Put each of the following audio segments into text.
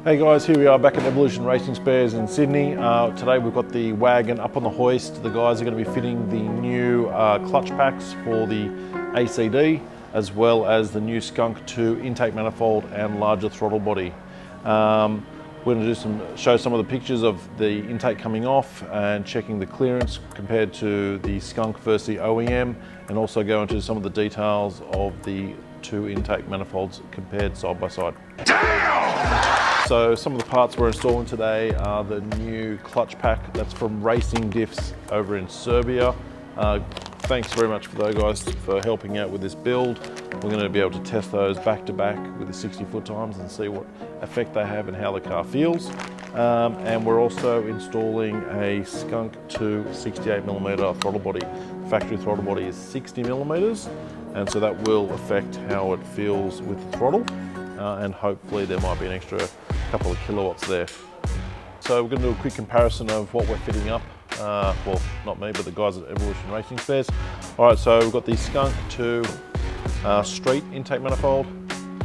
Hey guys, here we are back at Evolution Racing Spares in Sydney. Today we've got the Wagon up on the hoist. The guys are going to be fitting the new clutch packs for the ACD, as well as the new Skunk 2 intake manifold and larger throttle body. We're going to show some of the pictures of the intake coming off and checking the clearance compared to the Skunk versus the OEM, and also go into some of the details of the two intake manifolds compared side by side. So some of the parts we're installing today are the new clutch pack. That's from Racing Diffs over in Serbia. Thanks very much for those guys for helping out with this build. We're going to be able to test those back to back with the 60 foot times and see what effect they have and how the car feels. And we're also installing a Skunk 2 68mm throttle body. The factory throttle body is 60mm, and so that will affect how it feels with the throttle. And hopefully there might be an extra couple of kilowatts there. So we're going to do a quick comparison of what we're fitting up. Well, not me, but the guys at Evolution Racing Spares. All right, so we've got the Skunk 2 street intake manifold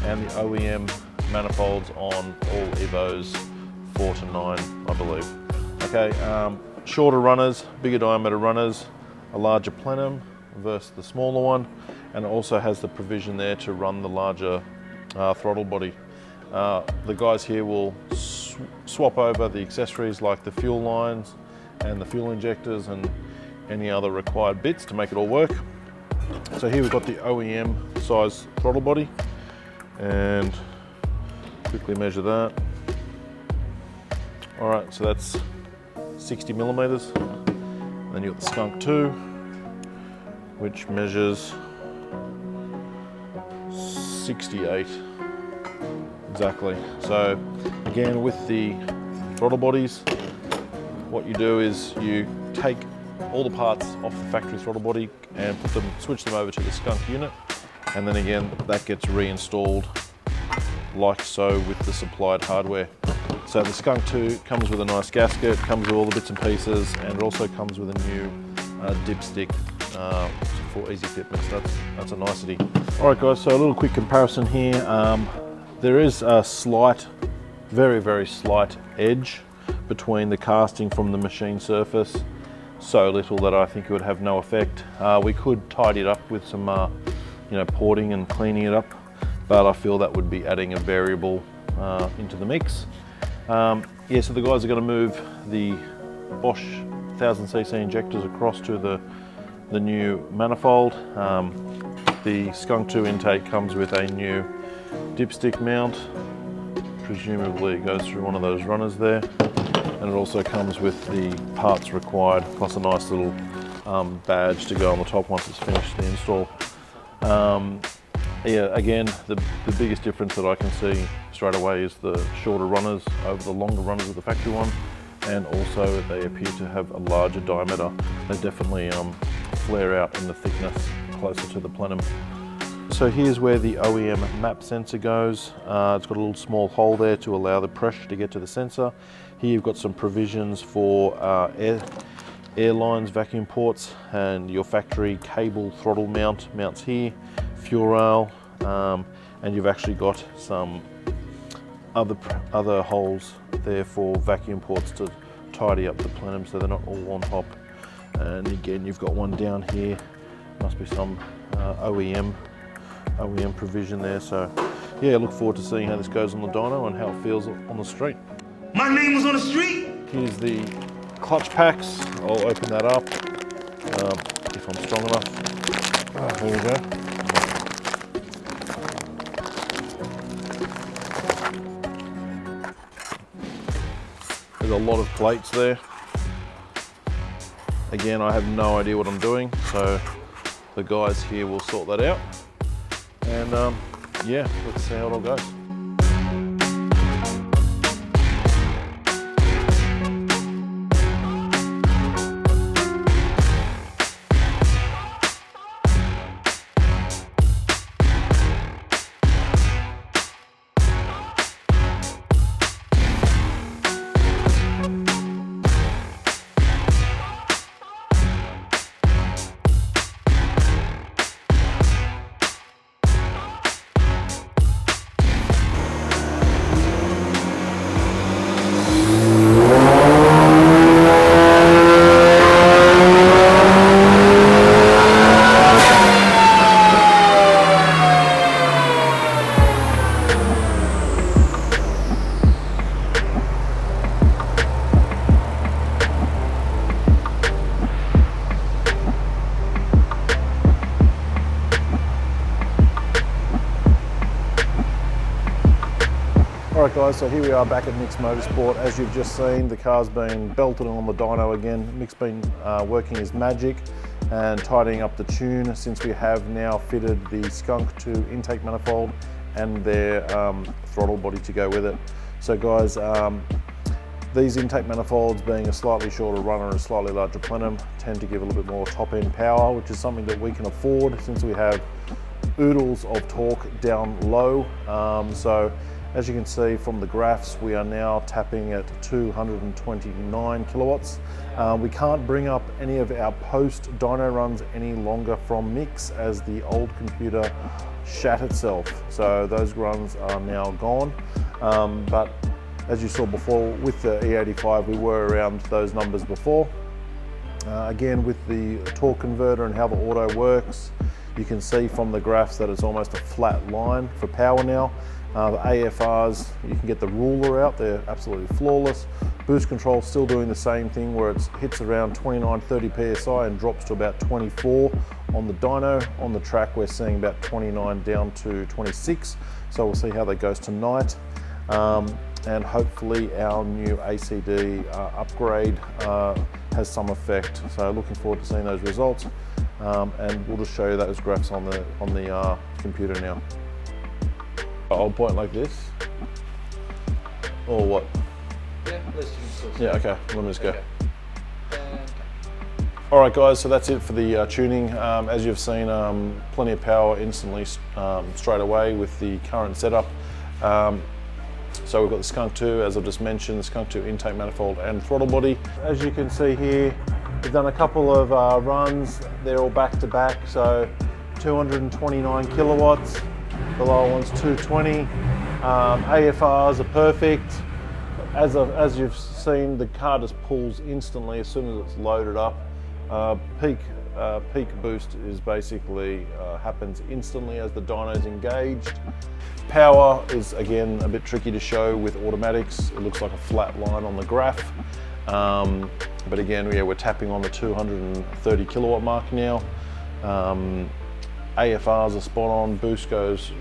and the OEM manifolds on all Evos 4 to 9, I believe. Okay, shorter runners, bigger diameter runners, a larger plenum versus the smaller one, and it also has the provision there to run the larger throttle body. The guys here will swap over the accessories like the fuel lines and the fuel injectors and any other required bits to make it all work. So here we've got the OEM size throttle body, and quickly measure that. All right, so that's 60mm. Then you've got the Skunk 2, which measures 68 exactly. So again, with the throttle bodies, what you do is you take all the parts off the factory throttle body and switch them over to the Skunk unit, and then again that gets reinstalled like so with the supplied hardware. So the Skunk 2 comes with a nice gasket, comes with all the bits and pieces, and it also comes with a new dipstick for easy fitment. So that's a nicety. All right guys, so a little quick comparison here. There is a slight, very slight edge between the casting from the machine surface. So little that I think it would have no effect. We could tidy it up with some porting and cleaning it up, but I feel that would be adding a variable into the mix. Yeah, so the guys are going to move the Bosch 1000cc injectors across to the new manifold. The Skunk 2 intake comes with a new dipstick mount. Presumably it goes through one of those runners there, and it also comes with the parts required, plus a nice little badge to go on the top once it's finished the install. Yeah, again, the biggest difference that I can see straight away is the shorter runners over the longer runners of the factory one, and also they appear to have a larger diameter. They definitely flare out in the thickness closer to the plenum. So here's where the OEM map sensor goes. It's got a little small hole there to allow the pressure to get to the sensor. Here you've got some provisions for air lines, vacuum ports, and your factory cable throttle mounts here, fuel rail, and you've actually got some other holes there for vacuum ports to tidy up the plenum so they're not all on top. And again, you've got one down here. Must be some OEM provision there. So yeah, look forward to seeing how this goes on the dyno and how it feels on the street. My name was on the street. Here's the clutch packs. I'll open that up if I'm strong enough. There we go. There's a lot of plates there. Again, I have no idea what I'm doing, so the guys here will sort that out. And yeah, let's see how it all goes. guys, so here we are back at Mick's Motorsport. As you've just seen, the car's been belted on the dyno again. Mick's been working his magic and tidying up the tune, since we have now fitted the Skunk 2 intake manifold and their throttle body to go with it. So guys, these intake manifolds, being a slightly shorter runner and a slightly larger plenum, tend to give a little bit more top end power, which is something that we can afford since we have oodles of torque down low. So as you can see from the graphs, we are now tapping at 229 kilowatts. We can't bring up any of our post dyno runs any longer from Mick's, as the old computer shat itself. So those runs are now gone. But as you saw before with the E85, we were around those numbers before. Again, with the torque converter and how the auto works, you can see from the graphs that it's almost a flat line for power now. The AFRs, you can get the ruler out, they're absolutely flawless. Boost control still doing the same thing, where it hits around 29-30 PSI and drops to about 24 on the dyno. On the track we're seeing about 29 down to 26, so we'll see how that goes tonight. And hopefully our new ACD upgrade has some effect. So looking forward to seeing those results, and we'll just show you those graphs on the computer now. I'll point like this, or what? Yeah, let's use Yeah, okay, let me just go. Okay. All right guys, so that's it for the tuning. As you've seen, plenty of power instantly straight away with the current setup. So we've got the Skunk 2, as I've just mentioned, the Skunk 2 intake manifold and throttle body. As you can see here, we've done a couple of runs. They're all back to back, so 229 kilowatts. The lower one's 220. AFRs are perfect. As you've seen, the car just pulls instantly as soon as it's loaded up. Peak boost is basically happens instantly as the dyno's engaged. Power is again a bit tricky to show with automatics. It looks like a flat line on the graph. But again, yeah, we're tapping on the 230 kilowatt mark now. AFRs are spot on. Boost goes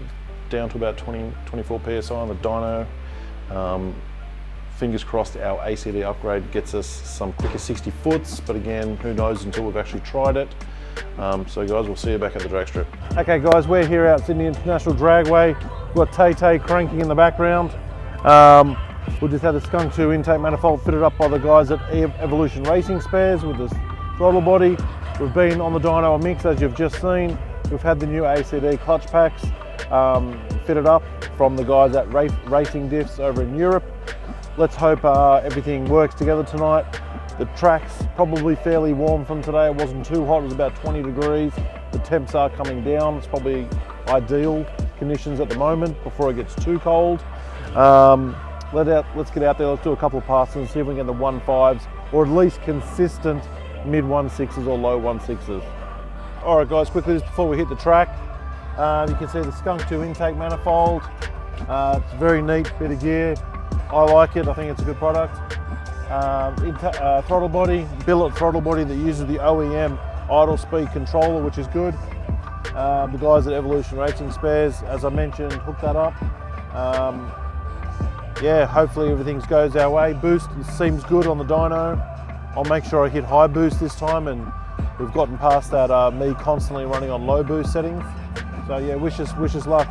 down to about 24 PSI on the dyno. Fingers crossed our ACD upgrade gets us some quicker 60 foots, but again, who knows until we've actually tried it. So guys, we'll see you back at the drag strip. Okay guys, we're here at Sydney International Dragway. We've got Tay cranking in the background. We just had the Skunk 2 intake manifold fitted up by the guys at Evolution Racing Spares with this throttle body. We've been on the dyno and Mix, as you've just seen. We've had the new ACD clutch packs fitted up from the guys at Racing Diffs over in Europe. Let's hope everything works together tonight. The track's probably fairly warm from today. It wasn't too hot, it was about 20 degrees. The temps are coming down. It's probably ideal conditions at the moment before it gets too cold. Let's get out there, let's do a couple of passes and see if we can get the 1.5s, or at least consistent mid 1.6s or low 1.6s. All right guys, quickly just before we hit the track, you can see the Skunk 2 intake manifold. It's a very neat bit of gear. I like it, I think it's a good product. Throttle body, billet throttle body that uses the OEM idle speed controller, which is good. The guys at Evolution Racing Spares, as I mentioned, hooked that up. Yeah, hopefully everything goes our way. Boost seems good on the dyno. I'll make sure I hit high boost this time, and we've gotten past that me constantly running on low boost settings. So yeah, wish us luck.